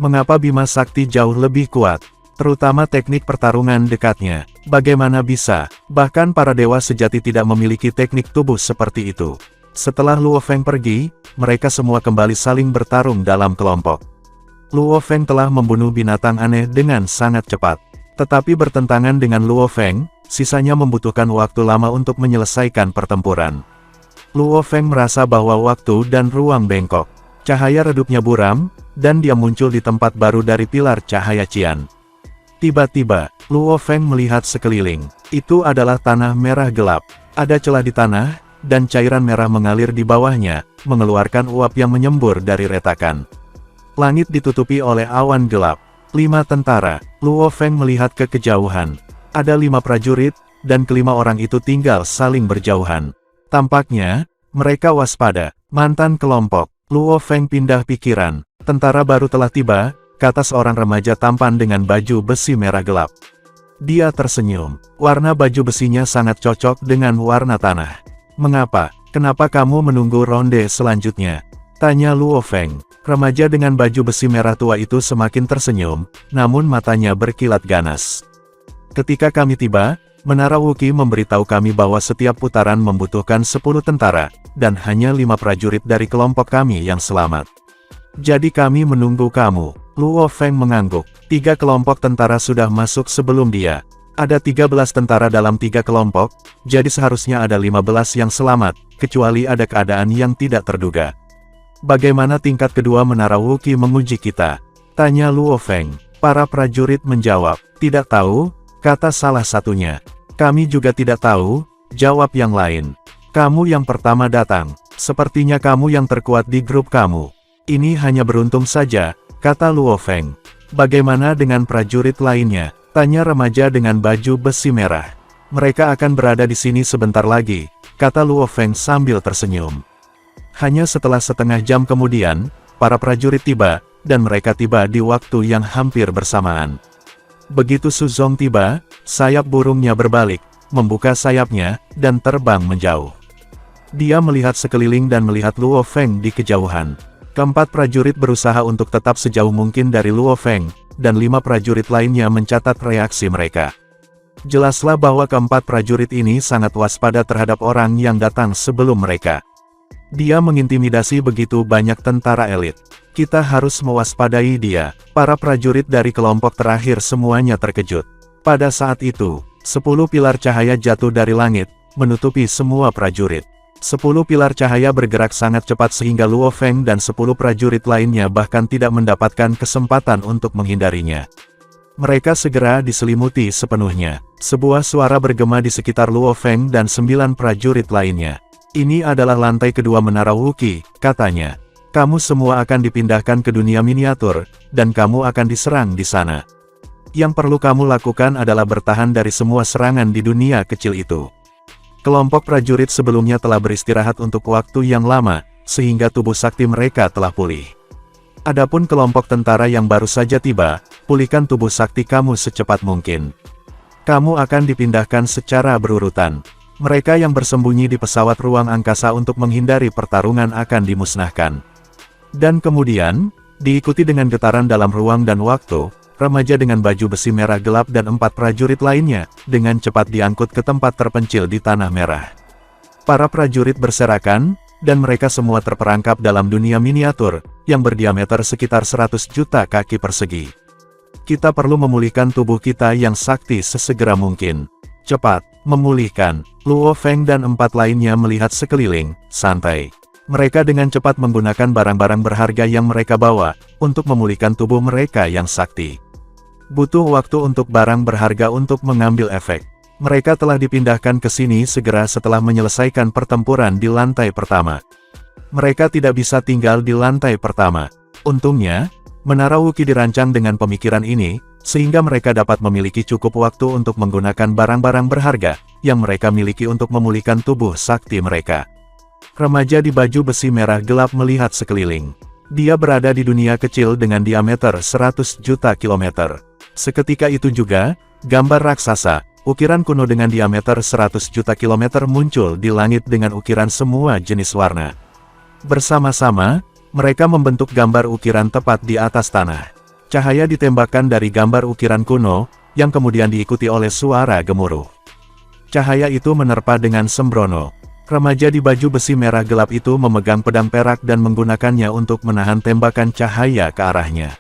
[SPEAKER 3] Mengapa Bima Sakti jauh lebih kuat? Terutama teknik pertarungan dekatnya. Bagaimana bisa? Bahkan para dewa sejati tidak memiliki teknik tubuh seperti itu. Setelah Luo Feng pergi, mereka semua kembali saling bertarung dalam kelompok. Luo Feng telah membunuh binatang aneh dengan sangat cepat. Tetapi bertentangan dengan Luo Feng, sisanya membutuhkan waktu lama untuk menyelesaikan pertempuran. Luo Feng merasa bahwa waktu dan ruang bengkok. Cahaya redupnya buram, dan dia muncul di tempat baru dari pilar cahaya Qian. Tiba-tiba, Luo Feng melihat sekeliling. Itu adalah tanah merah gelap. Ada celah di tanah, dan cairan merah mengalir di bawahnya, mengeluarkan uap yang menyembur dari retakan. Langit ditutupi oleh awan gelap. 5 tentara. Luo Feng melihat ke kejauhan. Ada 5 prajurit, dan kelima orang itu tinggal saling berjauhan. Tampaknya, mereka waspada. Mantan kelompok. Luo Feng pindah pikiran. Tentara baru telah tiba, kata seorang remaja tampan dengan baju besi merah gelap. Dia tersenyum. Warna baju besinya sangat cocok dengan warna tanah. Mengapa? Kenapa kamu menunggu ronde selanjutnya? Tanya Luo Feng. Remaja dengan baju besi merah tua itu semakin tersenyum, namun matanya berkilat ganas. Ketika kami tiba, Menara Wuqi memberitahu kami bahwa setiap putaran membutuhkan 10 tentara, dan hanya 5 prajurit dari kelompok kami yang selamat. Jadi kami menunggu kamu. Luo Feng mengangguk. 3 kelompok tentara sudah masuk sebelum dia. Ada 13 tentara dalam 3 kelompok, jadi seharusnya ada 15 yang selamat, kecuali ada keadaan yang tidak terduga. Bagaimana tingkat kedua Menara Wuqi menguji kita? Tanya Luo Feng. Para prajurit menjawab, tidak tahu, kata salah satunya. Kami juga tidak tahu, jawab yang lain. Kamu yang pertama datang, sepertinya kamu yang terkuat di grup kamu. Ini hanya beruntung saja, kata Luo Feng. Bagaimana dengan prajurit lainnya? Tanya remaja dengan baju besi merah. Mereka akan berada di sini sebentar lagi, kata Luo Feng sambil tersenyum. Hanya setelah setengah jam kemudian, para prajurit tiba, dan mereka tiba di waktu yang hampir bersamaan. Begitu Su Zong tiba, sayap burungnya berbalik, membuka sayapnya, dan terbang menjauh. Dia melihat sekeliling dan melihat Luo Feng di kejauhan. Keempat prajurit berusaha untuk tetap sejauh mungkin dari Luo Feng, dan 5 prajurit lainnya mencatat reaksi mereka. Jelaslah bahwa keempat prajurit ini sangat waspada terhadap orang yang datang sebelum mereka. Dia mengintimidasi begitu banyak tentara elit. Kita harus mewaspadai dia. Para prajurit dari kelompok terakhir semuanya terkejut. Pada saat itu, 10 pilar cahaya jatuh dari langit, menutupi semua prajurit. 10 pilar cahaya bergerak sangat cepat sehingga Luo Feng dan 10 prajurit lainnya bahkan tidak mendapatkan kesempatan untuk menghindarinya. Mereka segera diselimuti sepenuhnya. Sebuah suara bergema di sekitar Luo Feng dan 9 prajurit lainnya. Ini adalah lantai kedua Menara Wuqi, katanya. Kamu semua akan dipindahkan ke dunia miniatur, dan kamu akan diserang di sana. Yang perlu kamu lakukan adalah bertahan dari semua serangan di dunia kecil itu. Kelompok prajurit sebelumnya telah beristirahat untuk waktu yang lama, sehingga tubuh sakti mereka telah pulih. Adapun kelompok tentara yang baru saja tiba, pulihkan tubuh sakti kamu secepat mungkin. Kamu akan dipindahkan secara berurutan. Mereka yang bersembunyi di pesawat ruang angkasa untuk menghindari pertarungan akan dimusnahkan. Dan kemudian, diikuti dengan getaran dalam ruang dan waktu, remaja dengan baju besi merah gelap dan 4 prajurit lainnya, dengan cepat diangkut ke tempat terpencil di tanah merah. Para prajurit berserakan, dan mereka semua terperangkap dalam dunia miniatur, yang berdiameter sekitar 100 juta kaki persegi. Kita perlu memulihkan tubuh kita yang sakti sesegera mungkin. Cepat, memulihkan. Luo Feng dan 4 lainnya melihat sekeliling, santai. Mereka dengan cepat menggunakan barang-barang berharga yang mereka bawa, untuk memulihkan tubuh mereka yang sakti. Butuh waktu untuk barang berharga untuk mengambil efek. Mereka telah dipindahkan ke sini segera setelah menyelesaikan pertempuran di lantai pertama. Mereka tidak bisa tinggal di lantai pertama. Untungnya, Menara Wuqi dirancang dengan pemikiran ini, sehingga mereka dapat memiliki cukup waktu untuk menggunakan barang-barang berharga, yang mereka miliki untuk memulihkan tubuh sakti mereka. Remaja di baju besi merah gelap melihat sekeliling. Dia berada di dunia kecil dengan diameter 100 juta kilometer. Seketika itu juga, gambar raksasa, ukiran kuno dengan diameter 100 juta kilometer muncul di langit dengan ukiran semua jenis warna. Bersama-sama, mereka membentuk gambar ukiran tepat di atas tanah. Cahaya ditembakkan dari gambar ukiran kuno, yang kemudian diikuti oleh suara gemuruh. Cahaya itu menerpa dengan sembrono. Remaja di baju besi merah gelap itu memegang pedang perak dan menggunakannya untuk menahan tembakan cahaya ke arahnya.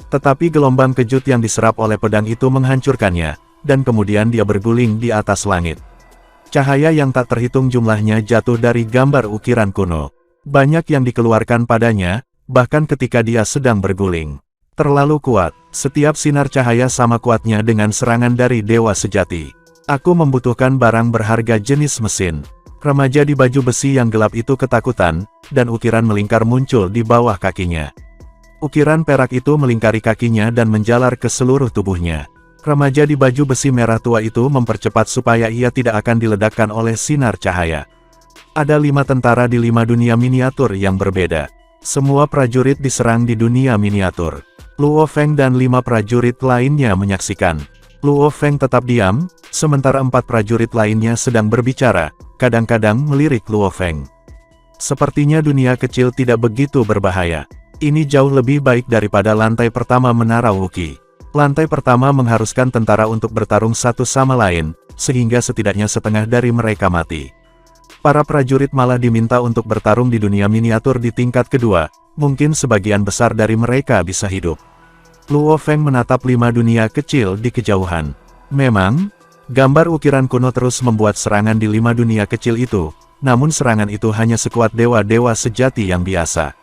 [SPEAKER 3] Tetapi gelombang kejut yang diserap oleh pedang itu menghancurkannya, dan kemudian dia berguling di atas langit. Cahaya yang tak terhitung jumlahnya jatuh dari gambar ukiran kuno. Banyak yang dikeluarkan padanya, bahkan ketika dia sedang berguling. Terlalu kuat, setiap sinar cahaya sama kuatnya dengan serangan dari dewa sejati. Aku membutuhkan barang berharga jenis mesin. Remaja di baju besi yang gelap itu ketakutan, dan ukiran melingkar muncul di bawah kakinya. Ukiran perak itu melingkari kakinya dan menjalar ke seluruh tubuhnya. Remaja di baju besi merah tua itu mempercepat supaya ia tidak akan diledakkan oleh sinar cahaya. Ada 5 tentara di 5 dunia miniatur yang berbeda. Semua prajurit diserang di dunia miniatur. Luo Feng dan 5 prajurit lainnya menyaksikan. Luo Feng tetap diam, sementara 4 prajurit lainnya sedang berbicara, kadang-kadang melirik Luo Feng. Sepertinya dunia kecil tidak begitu berbahaya. Ini jauh lebih baik daripada lantai pertama Menara Wuqi. Lantai pertama mengharuskan tentara untuk bertarung satu sama lain, sehingga setidaknya setengah dari mereka mati. Para prajurit malah diminta untuk bertarung di dunia miniatur di tingkat kedua, mungkin sebagian besar dari mereka bisa hidup. Luo Feng menatap 5 dunia kecil di kejauhan. Memang, gambar ukiran kuno terus membuat serangan di 5 dunia kecil itu, namun serangan itu hanya sekuat dewa-dewa sejati yang biasa.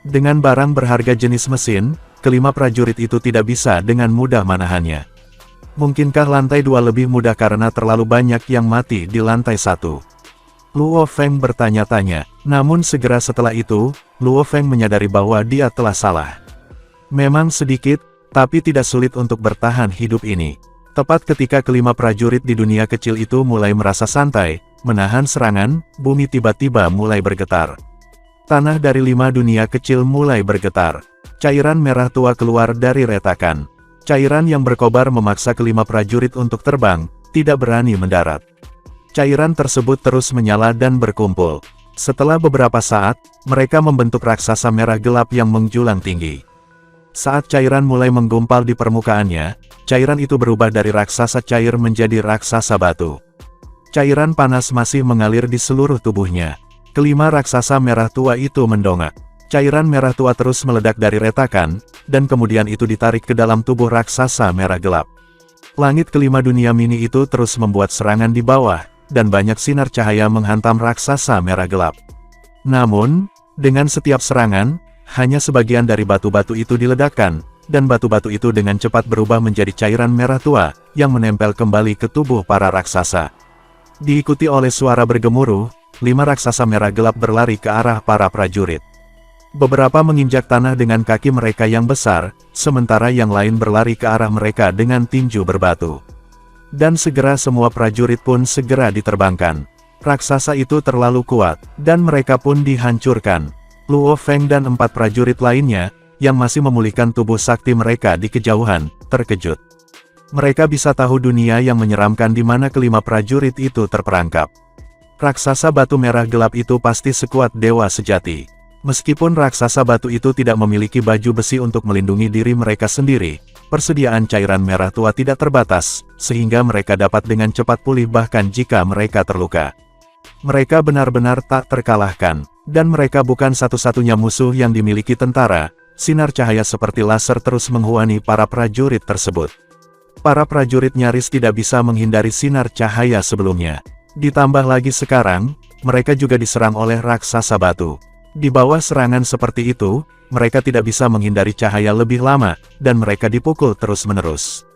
[SPEAKER 3] Dengan barang berharga jenis mesin, kelima prajurit itu tidak bisa dengan mudah menahannya. Mungkinkah lantai 2 lebih mudah karena terlalu banyak yang mati di lantai 1? Luo Feng bertanya-tanya, namun segera setelah itu, Luo Feng menyadari bahwa dia telah salah. Memang sedikit, tapi tidak sulit untuk bertahan hidup ini. Tepat ketika kelima prajurit di dunia kecil itu mulai merasa santai, menahan serangan, bumi tiba-tiba mulai bergetar. Tanah dari 5 dunia kecil mulai bergetar. Cairan merah tua keluar dari retakan. Cairan yang berkobar memaksa kelima prajurit untuk terbang, tidak berani mendarat. Cairan tersebut terus menyala dan berkumpul. Setelah beberapa saat, mereka membentuk raksasa merah gelap yang menjulang tinggi. Saat cairan mulai menggumpal di permukaannya, cairan itu berubah dari raksasa cair menjadi raksasa batu. Cairan panas masih mengalir di seluruh tubuhnya. Kelima raksasa merah tua itu mendongak. Cairan merah tua terus meledak dari retakan, dan kemudian itu ditarik ke dalam tubuh raksasa merah gelap. Langit kelima dunia mini itu terus membuat serangan di bawah, dan banyak sinar cahaya menghantam raksasa merah gelap. Namun, dengan setiap serangan, hanya sebagian dari batu-batu itu diledakkan, dan batu-batu itu dengan cepat berubah menjadi cairan merah tua, yang menempel kembali ke tubuh para raksasa. Diikuti oleh suara bergemuruh, 5 raksasa merah gelap berlari ke arah para prajurit. Beberapa menginjak tanah dengan kaki mereka yang besar, sementara yang lain berlari ke arah mereka dengan tinju berbatu. Dan segera semua prajurit pun segera diterbangkan. Raksasa itu terlalu kuat, dan mereka pun dihancurkan. Luo Feng dan 4 prajurit lainnya, yang masih memulihkan tubuh sakti mereka di kejauhan, terkejut. Mereka bisa tahu dunia yang menyeramkan di mana kelima prajurit itu terperangkap. Raksasa batu merah gelap itu pasti sekuat dewa sejati. Meskipun raksasa batu itu tidak memiliki baju besi untuk melindungi diri mereka sendiri, persediaan cairan merah tua tidak terbatas, sehingga mereka dapat dengan cepat pulih bahkan jika mereka terluka. Mereka benar-benar tak terkalahkan, dan mereka bukan satu-satunya musuh yang dimiliki tentara. Sinar cahaya seperti laser terus menghuani para prajurit tersebut. Para prajurit nyaris tidak bisa menghindari sinar cahaya sebelumnya. Ditambah lagi sekarang, mereka juga diserang oleh raksasa batu. Di bawah serangan seperti itu, mereka tidak bisa menghindari cahaya lebih lama, dan mereka dipukul terus-menerus.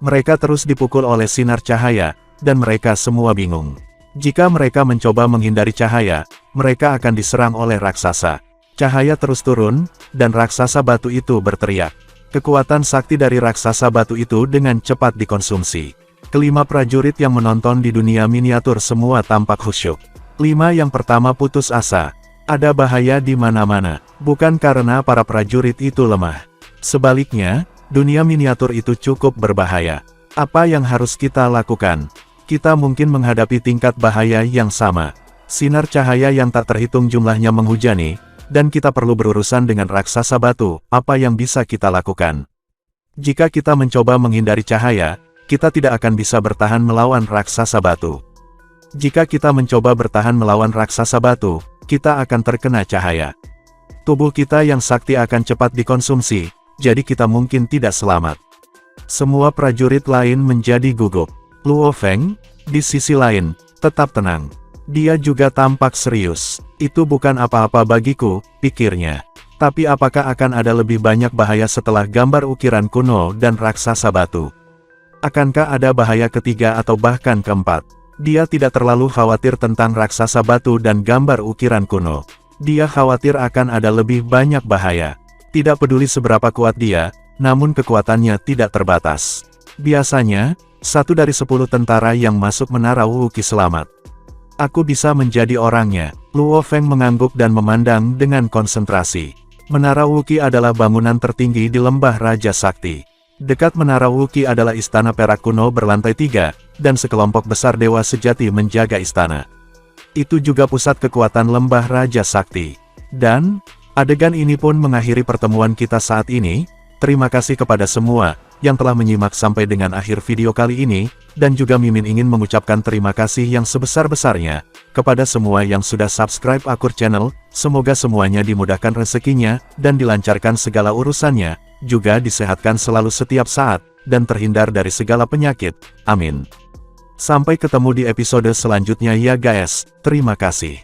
[SPEAKER 3] Mereka terus dipukul oleh sinar cahaya, dan mereka semua bingung. Jika mereka mencoba menghindari cahaya, mereka akan diserang oleh raksasa. Cahaya terus turun, dan raksasa batu itu berteriak. Kekuatan sakti dari raksasa batu itu dengan cepat dikonsumsi. Kelima prajurit yang menonton di dunia miniatur semua tampak khusyuk. 5 yang pertama putus asa. Ada bahaya di mana-mana, bukan karena para prajurit itu lemah. Sebaliknya, dunia miniatur itu cukup berbahaya. Apa yang harus kita lakukan? Kita mungkin menghadapi tingkat bahaya yang sama. Sinar cahaya yang tak terhitung jumlahnya menghujani, dan kita perlu berurusan dengan raksasa batu. Apa yang bisa kita lakukan? Jika kita mencoba menghindari cahaya, kita tidak akan bisa bertahan melawan raksasa batu. Jika kita mencoba bertahan melawan raksasa batu, kita akan terkena cahaya. Tubuh kita yang sakti akan cepat dikonsumsi, jadi kita mungkin tidak selamat. Semua prajurit lain menjadi gugup. Luo Feng, di sisi lain, tetap tenang. Dia juga tampak serius. Itu bukan apa-apa bagiku, pikirnya. Tapi apakah akan ada lebih banyak bahaya setelah gambar ukiran kuno dan raksasa batu? Akankah ada bahaya ketiga atau bahkan keempat? Dia tidak terlalu khawatir tentang raksasa batu dan gambar ukiran kuno. Dia khawatir akan ada lebih banyak bahaya. Tidak peduli seberapa kuat dia, namun kekuatannya tidak terbatas. Biasanya, 1 dari 10 tentara yang masuk menara Wuki selamat. Aku bisa menjadi orangnya. Luo Feng mengangguk dan memandang dengan konsentrasi. Menara Wuki adalah bangunan tertinggi di lembah Raja Sakti. Dekat Menara Wuki adalah istana perak kuno berlantai 3, dan sekelompok besar dewa sejati menjaga istana. Itu juga pusat kekuatan lembah Raja Sakti. Dan, adegan ini pun mengakhiri pertemuan kita saat ini. Terima kasih kepada semua yang telah menyimak sampai dengan akhir video kali ini, dan juga Mimin ingin mengucapkan terima kasih yang sebesar-besarnya kepada semua yang sudah subscribe Akur Channel. Semoga semuanya dimudahkan rezekinya, dan dilancarkan segala urusannya, juga disehatkan selalu setiap saat, dan terhindar dari segala penyakit. Amin. Sampai ketemu di episode selanjutnya ya guys, terima kasih.